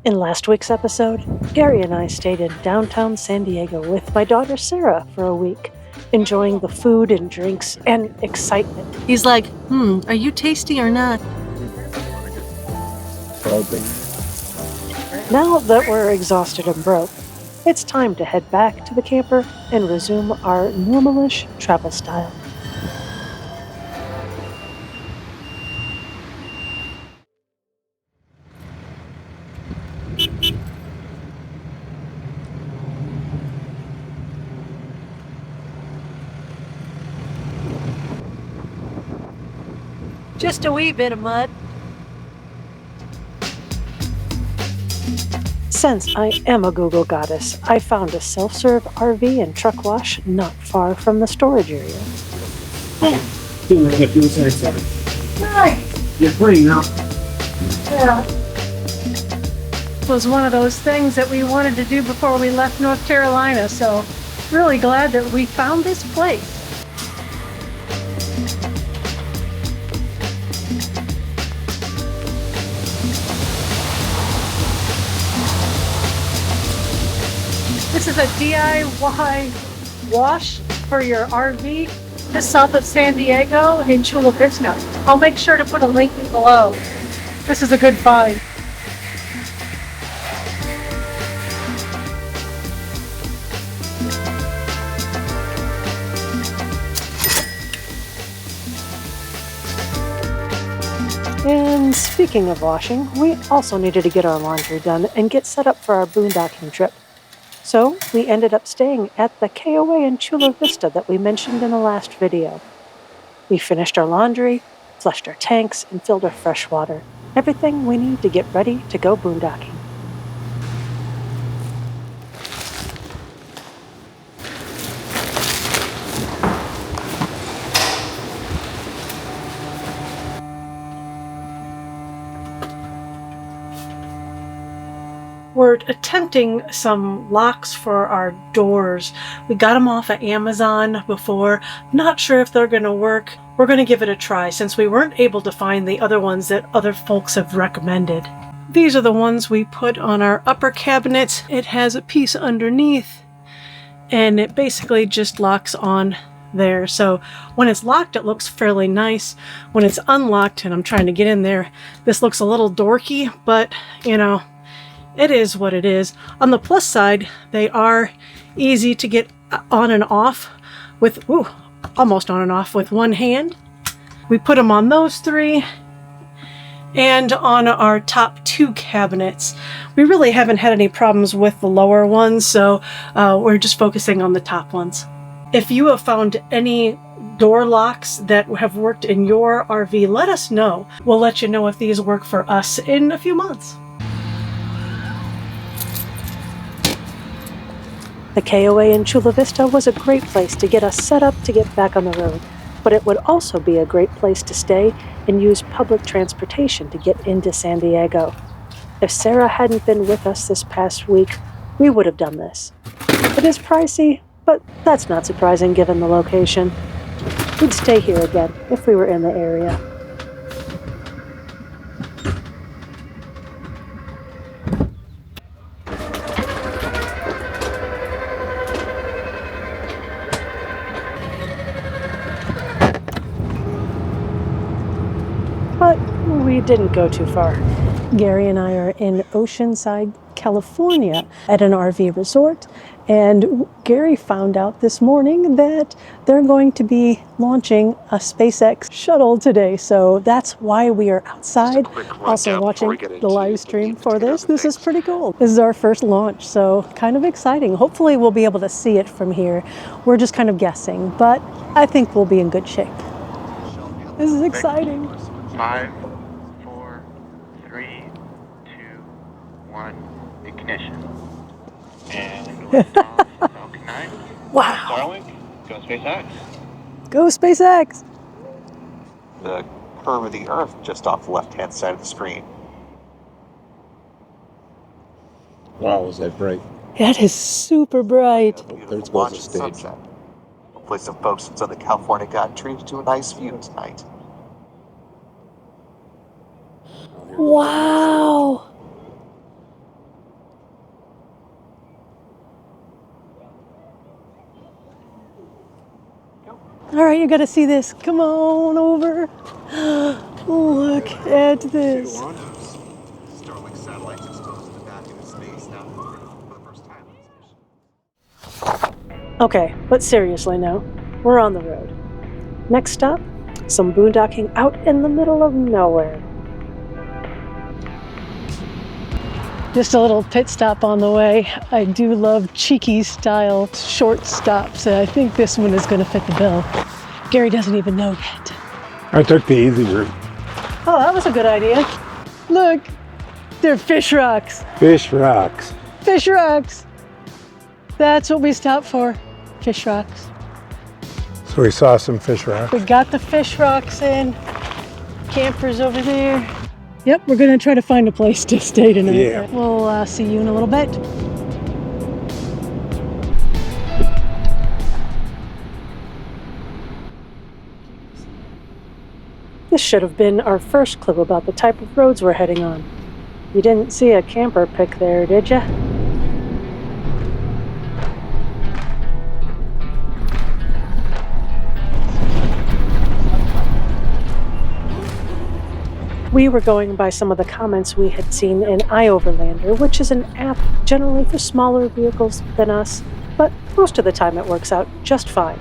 In last week's episode, Gary and I stayed in downtown San Diego with my daughter Sarah for a week, enjoying the food and drinks and excitement. He's like, are you tasty or not? Now that we're exhausted and broke, it's time to head back to the camper and resume our normalish travel style. Just a wee bit of mud. Since I am a Google goddess, I found a self-serve RV and truck wash not far from the storage area. Nice. You're free now. Yeah. It was one of those things that we wanted to do before we left North Carolina, so really glad that we found this place. This is a DIY wash for your RV just south of San Diego in Chula Vista. I'll make sure to put a link below. This is a good find. And speaking of washing, we also needed to get our laundry done and get set up for our boondocking trip. So we ended up staying at the KOA in Chula Vista that we mentioned in the last video. We finished our laundry, flushed our tanks, and filled our fresh water. Everything we need to get ready to go boondocking. We're attempting some locks for our doors. We got them off of Amazon before. Not sure if they're going to work. We're going to give it a try since we weren't able to find the other ones that other folks have recommended. These are the ones we put on our upper cabinet. It has a piece underneath and it basically just locks on there. So when it's locked, it looks fairly nice. When it's unlocked and I'm trying to get in there, this looks a little dorky, but you know, it is what it is. On the plus side, they are easy to get on and off with, almost on and off with one hand. We put them on those three and on our top two cabinets. We really haven't had any problems with the lower ones, so we're just focusing on the top ones. If you have found any door locks that have worked in your RV, let us know. We'll let you know if these work for us in a few months. The KOA in Chula Vista was a great place to get us set up to get back on the road, but it would also be a great place to stay and use public transportation to get into San Diego. If Sarah hadn't been with us this past week, we would have done this. It is pricey, but that's not surprising given the location. We'd stay here again if we were in the area. But we didn't go too far. Gary and I are in Oceanside, California at an RV resort, and Gary found out this morning that they're going to be launching a SpaceX shuttle today, so that's why we are outside, also watching the live stream for this. This is pretty cool. This is our first launch, so kind of exciting. Hopefully we'll be able to see it from here. We're just kind of guessing, but I think we'll be in good shape. This is exciting. 5, 4, 3, 2, 1, ignition. And liftoff, Falcon 9. Wow. Starlink, go SpaceX. Go SpaceX! The curve of the Earth just off the left-hand side of the screen. Wow, is that bright? That is super bright. There's Watch the the stage. sunset. Hopefully some folks in Southern California got treated to a nice view tonight. Wow! All right, you got to see this. Come on over. Look at this. Starlink satellites exposed to the back into space now for the first time on this mission. Okay, but seriously now, we're on the road. Next stop, some boondocking out in the middle of nowhere. Just a little pit stop on the way. I do love cheeky style short stops, and I think this one is going to fit the bill. Gary doesn't even know yet. I took the easy route. Oh, that was a good idea. Look, they're fish rocks. Fish rocks. Fish rocks. That's what we stopped for. Fish rocks. So we saw some fish rocks. We got the fish rocks in. Campers over there. Yep, we're gonna try to find a place to stay tonight. Yeah. We'll see you in a little bit. This should have been our first clue about the type of roads we're heading on. You didn't see a camper pic there, did ya? We were going by some of the comments we had seen in iOverlander, which is an app generally for smaller vehicles than us, but most of the time it works out just fine.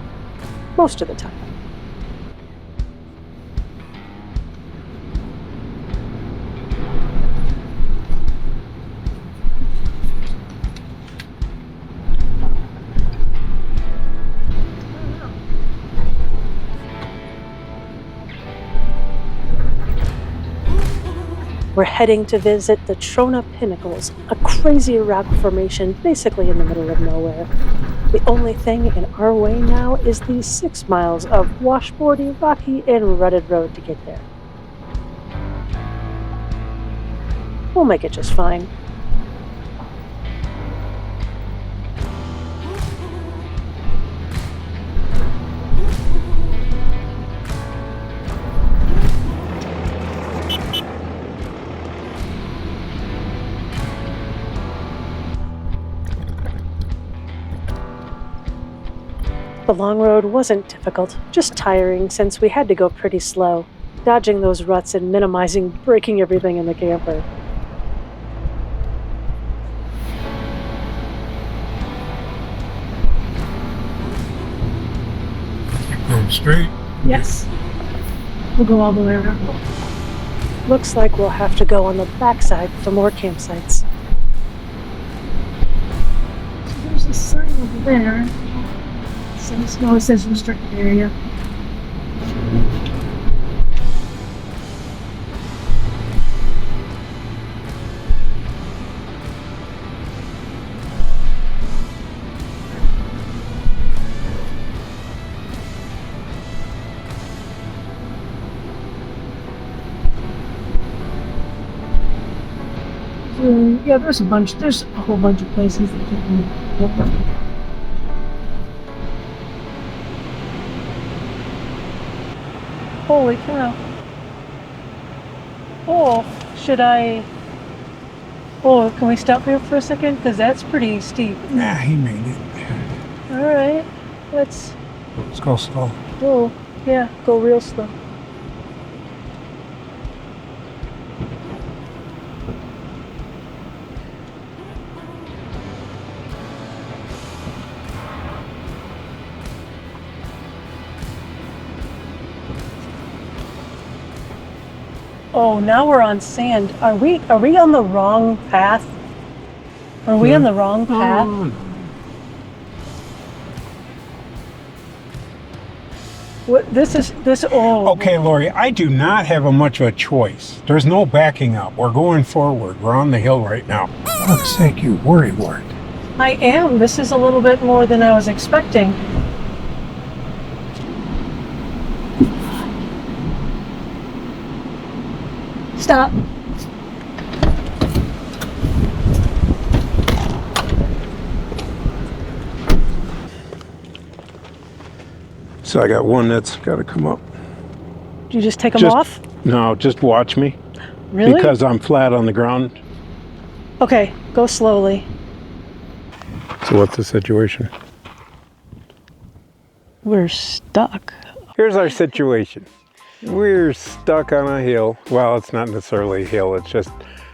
Most of the time. We're heading to visit the Trona Pinnacles, a crazy rock formation basically in the middle of nowhere. The only thing in our way now is the 6 miles of washboardy, rocky, and rutted road to get there. We'll make it just fine. The long road wasn't difficult, just tiring since we had to go pretty slow, dodging those ruts and minimizing breaking everything in the camper. Going straight. Yes. We'll go all the way around. Looks like we'll have to go on the backside for more campsites. So there's a sign over there. It says restricted area. Yeah, there's a whole bunch of places that you can look. Holy cow. Oh, can we stop here for a second? Because that's pretty steep. Nah, he made it. All right, let's go slow. go. Yeah, go real slow. Oh, now we're on sand. Are we on the wrong path? Are we on the wrong path? What Okay, Lori, I do not have much of a choice. There's no backing up. We're going forward. We're on the hill right now. For fuck's sake, you worrywart. I am. This is a little bit more than I was expecting. Stop. So I got one that's got to come up. Did you just take them off? No, just watch me. Really? Because I'm flat on the ground. Okay, go slowly. So what's the situation? We're stuck. Here's our situation. We're stuck on a hill. Well, it's not necessarily a hill, it's just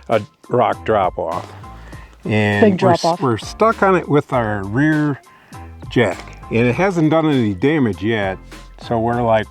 a rock drop off. And Big drop off. We're stuck on it with our rear jack. And it hasn't done any damage yet. So we're like,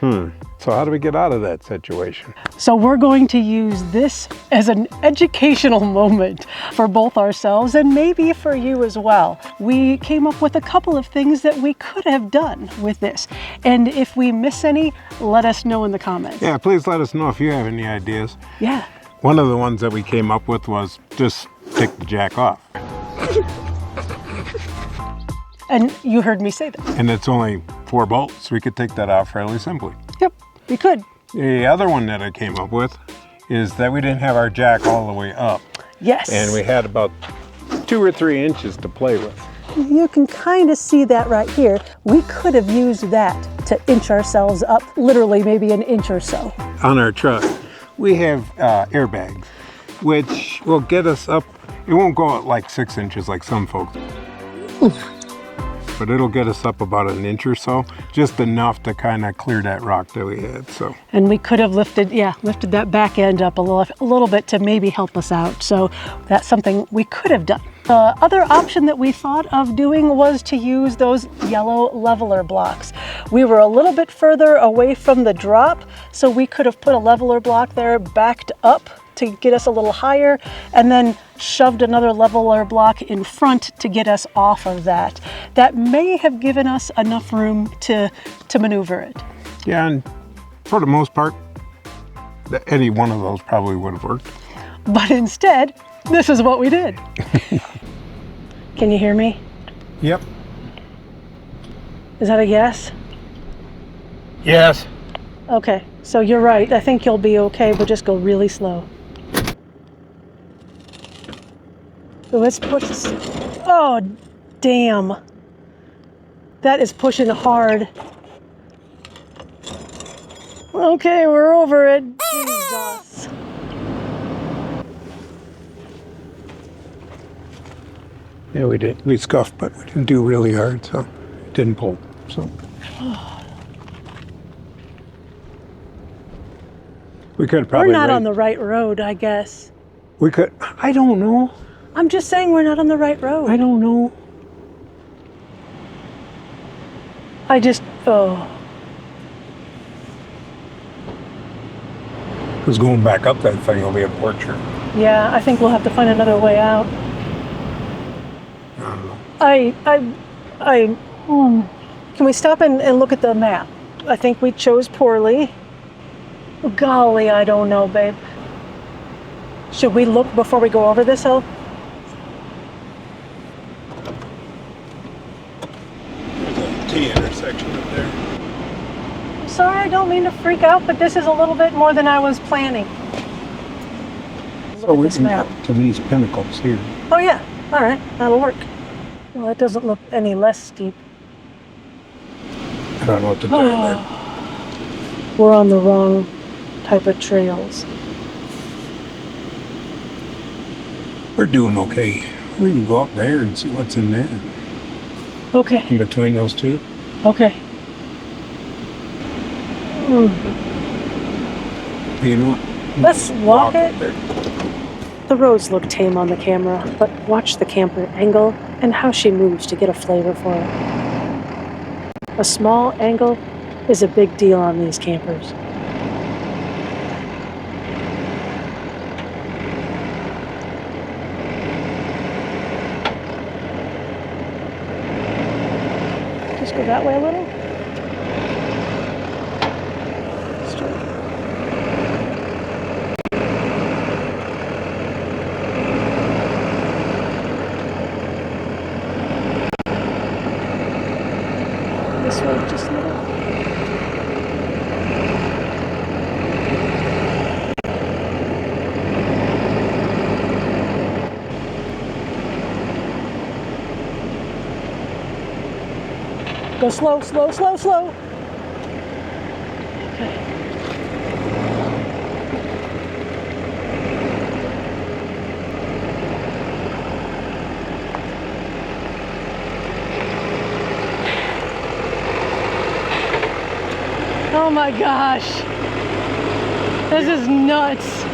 so how do we get out of that situation? So we're going to use this as an educational moment for both ourselves and maybe for you as well. We came up with a couple of things that we could have done with this. And if we miss any, let us know in the comments. Yeah, please let us know if you have any ideas. Yeah. One of the ones that we came up with was just take the jack off. And you heard me say that. And it's only 4 bolts. We could take that off fairly simply. Yep, we could. The other one that I came up with is that we didn't have our jack all the way up. Yes. And we had about 2 or 3 inches to play with. You can kind of see that right here. We could have used that to inch ourselves up, literally maybe an inch or so. On our truck, we have airbags, which will get us up. It won't go at like 6 inches like some folks. But it'll get us up about an inch or so, just enough to kind of clear that rock that we had. So, and we could have lifted that back end up a little bit to maybe help us out. So that's something we could have done. The other option that we thought of doing was to use those yellow leveler blocks. We were a little bit further away from the drop, so we could have put a leveler block there backed up to get us a little higher, and then shoved another leveler block in front to get us off of that. That may have given us enough room to maneuver it. yeah, and for the most part, any one of those probably would have worked. But instead, this is what we did. Can you hear me? Yep. Is that a yes? Yes. Okay, so you're right. I think you'll be okay, but just go really slow. So let's push this. Oh, damn. That is pushing hard. Okay, we're over it. Jesus. Yeah, we did. We scuffed, but we didn't do really hard, so it didn't pull. So we could probably. We're not on the right road, I guess. We could. I don't know. I'm just saying we're not on the right road. I don't know. Because going back up that thing will be a torture. Yeah, I think we'll have to find another way out. I don't know. Can we stop and look at the map? I think we chose poorly. Golly, I don't know, babe. Should we look before we go over this hill? There's a T intersection up there. I'm sorry, I don't mean to freak out, but this is a little bit more than I was planning. So we this can map. get to these pinnacles here. Oh yeah, all right, that'll work. Well, it doesn't look any less steep. I don't know what to do there. We're on the wrong type of trails. We're doing okay. We can go up there and see what's in there. Okay, In between those two. okay. You know what? Let's walk it. up there. The roads look tame on the camera, but watch the camper angle and how she moves to get a flavor for it. A small angle is a big deal on these campers. Just go that way a little. Straight. This way just a little. Go slow, slow, slow, slow. Okay. Oh my gosh. This is nuts.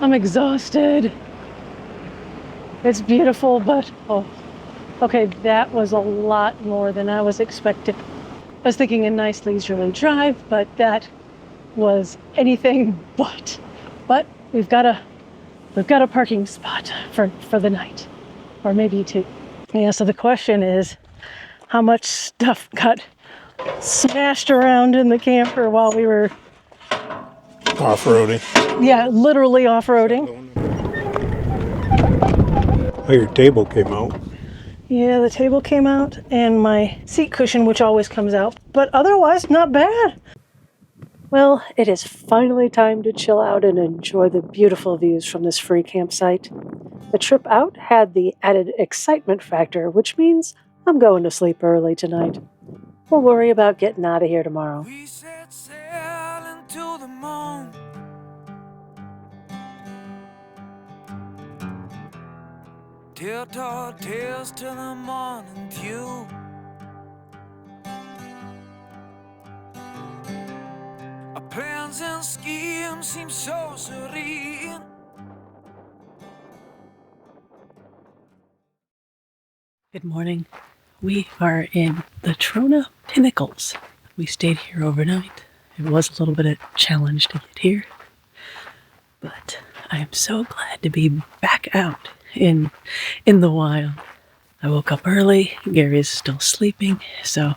I'm exhausted. It's beautiful, but oh, okay, that was a lot more than I was expecting. I was thinking a nice leisurely drive, but that was anything but. But we've got a parking spot for the night, or maybe two. Yeah. So the question is, how much stuff got smashed around in the camper while we were Off-roading. yeah, literally off-roading. Oh, your table came out. Yeah, the table came out and my seat cushion, which always comes out, but otherwise not bad. Well, it is finally time to chill out and enjoy the beautiful views from this free campsite. The trip out had the added excitement factor, which means I'm going to sleep early tonight. We'll worry about getting out of here tomorrow. We set sail into the moon. Tilt our tails to the morning dew. Our plans and schemes seem so serene. Good morning. We are in the Trona Pinnacles. We stayed here overnight. It was a little bit of a challenge to get here, but I am so glad to be back out in the wild. I woke up early. Gary is still sleeping, so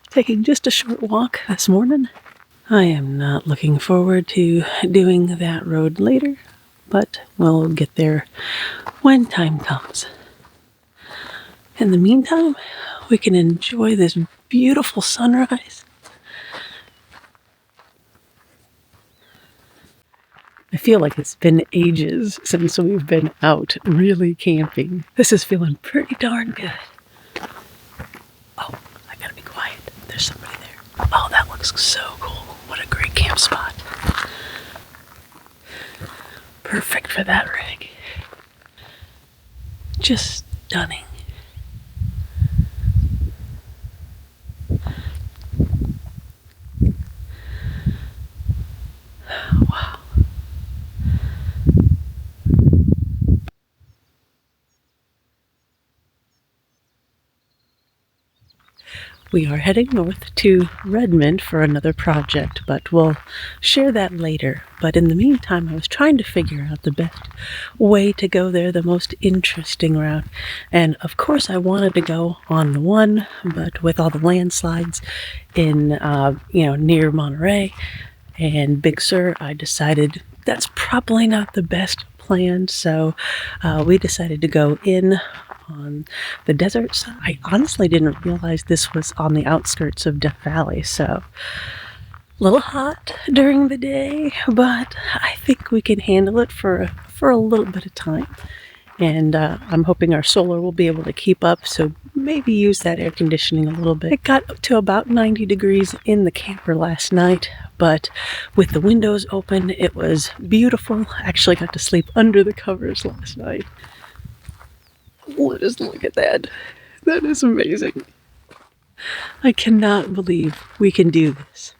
taking just a short walk this morning. I am not looking forward to doing that road later, but we'll get there when time comes. In the meantime, we can enjoy this beautiful sunrise. I feel like it's been ages since we've been out really camping. This is feeling pretty darn good. Oh, I gotta be quiet. There's somebody there. Oh, that looks so cool. What a great camp spot. Perfect for that rig. Just stunning. Wow. We are heading north to Redmond for another project, but we'll share that later. But in the meantime, I was trying to figure out the best way to go there, the most interesting route. And of course, I wanted to go on the one, but with all the landslides in, near Monterey and Big Sur, I decided that's probably not the best plan. So we decided to go in on the desert side. I honestly didn't realize this was on the outskirts of Death Valley, so a little hot during the day, but I think we can handle it for a little bit of time. And I'm hoping our solar will be able to keep up, so maybe use that air conditioning a little bit. It got up to about 90 degrees in the camper last night, but with the windows open, it was beautiful. I actually got to sleep under the covers last night. Just look at that. That is amazing. I cannot believe we can do this.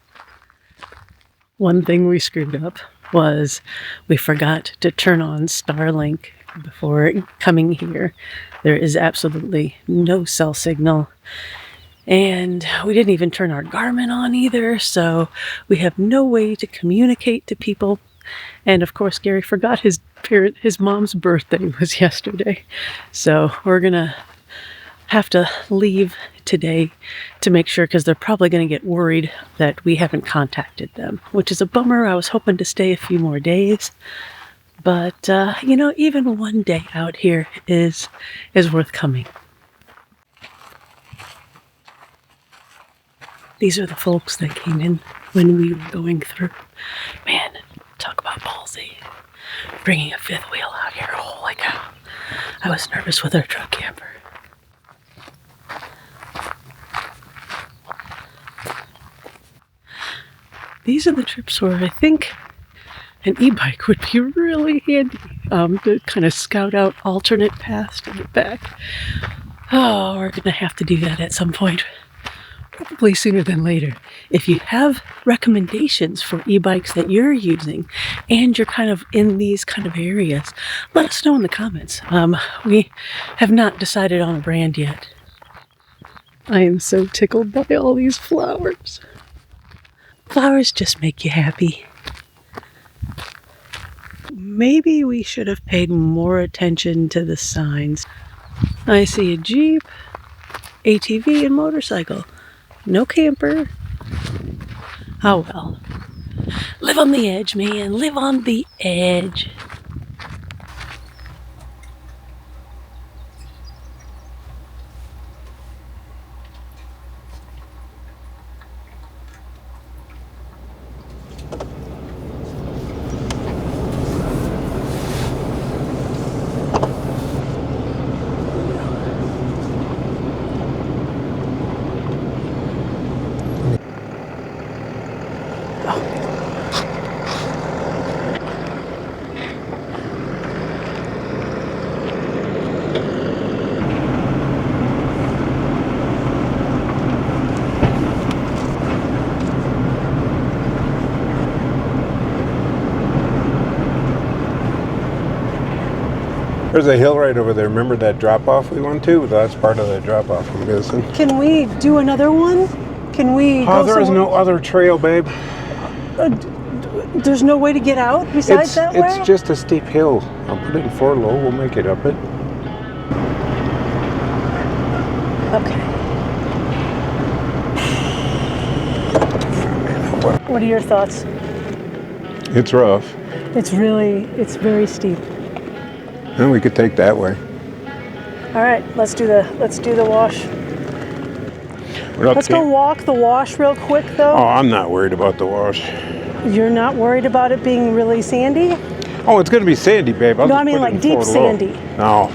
One thing we screwed up was we forgot to turn on Starlink before coming here. There is absolutely no cell signal. And we didn't even turn our Garmin on either, so we have no way to communicate to people. And of course, Gary forgot his mom's birthday was yesterday. So we're gonna have to leave today to make sure, because they're probably gonna get worried that we haven't contacted them, which is a bummer. I was hoping to stay a few more days, but even one day out here is worth coming. These are the folks that came in when we were going through. Man, talk about ballsy. Bringing a fifth wheel out here, holy cow. I was nervous with our truck camper. These are the trips where I think an e-bike would be really handy to kind of scout out alternate paths to get back. Oh, we're going to have to do that at some point. probably sooner than later. If you have recommendations for e-bikes that you're using and you're kind of in these kind of areas, let us know in the comments. We have not decided on a brand yet. I am so tickled by all these flowers. Flowers just make you happy. Maybe we should have paid more attention to the signs. I see a Jeep, ATV, and motorcycle. No camper. Oh well. Live on the edge, man. Live on the edge. There's a hill right over there. Remember that drop-off we went to? That's part of the drop-off, I'm guessing. Can we do another one? Can we Oh, there is no other trail, babe. There's no way to get out besides that way? It's just a steep hill. I'll put it in 4 low. We'll make it up it. Okay. What are your thoughts? It's rough. It's very steep. And we could take that way. All right, let's do the wash. We're up Let's go walk the wash real quick though. Oh, I'm not worried about the wash. You're not worried about it being really sandy? Oh, it's going to be sandy, babe. No, I mean like deep sandy. No.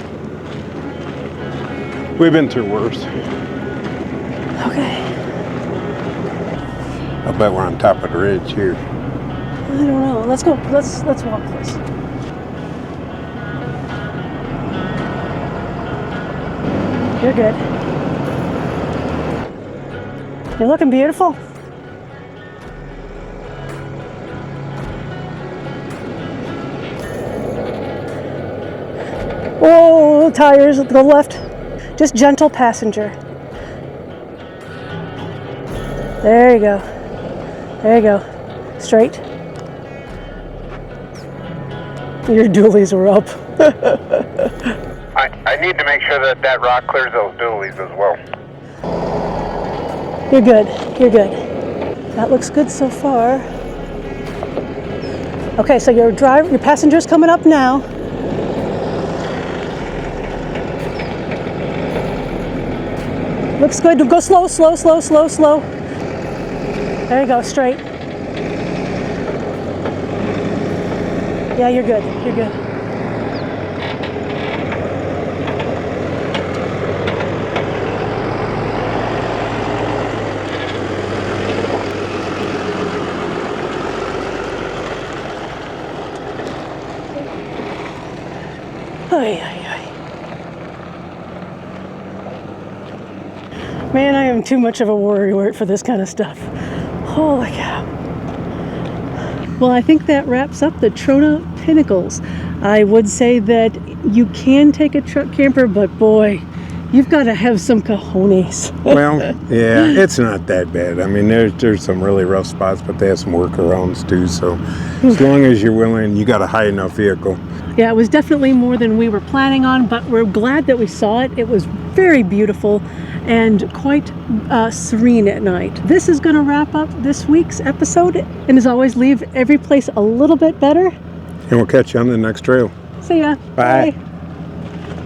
We've been through worse. Okay. I bet we're on top of the ridge here. I don't know. Let's go. Let's walk this. You're good. You're looking beautiful. Oh, tires, go left. Just gentle passenger. There you go. There you go. Straight. Your dualies were up. I need to make sure that that rock clears those dualies as well. You're good. You're good. That looks good so far. Okay, so your passenger's coming up now. Looks good. Go slow, slow, slow, slow, slow. There you go, straight. Yeah, you're good. You're good. Ay, ay, ay. Man, I am too much of a worrywart for this kind of stuff. Holy cow. Well, I think that wraps up the Trona Pinnacles. I would say that you can take a truck camper, but boy, you've got to have some cojones. Well, yeah, it's not that bad. I mean, there's some really rough spots, but they have some workarounds too. So as long as you're willing, you got a high enough vehicle. Yeah, it was definitely more than we were planning on, but we're glad that we saw it. It was very beautiful and quite serene at night. This is going to wrap up this week's episode, and as always, leave every place a little bit better. And we'll catch you on the next trail. See ya. Bye. Bye.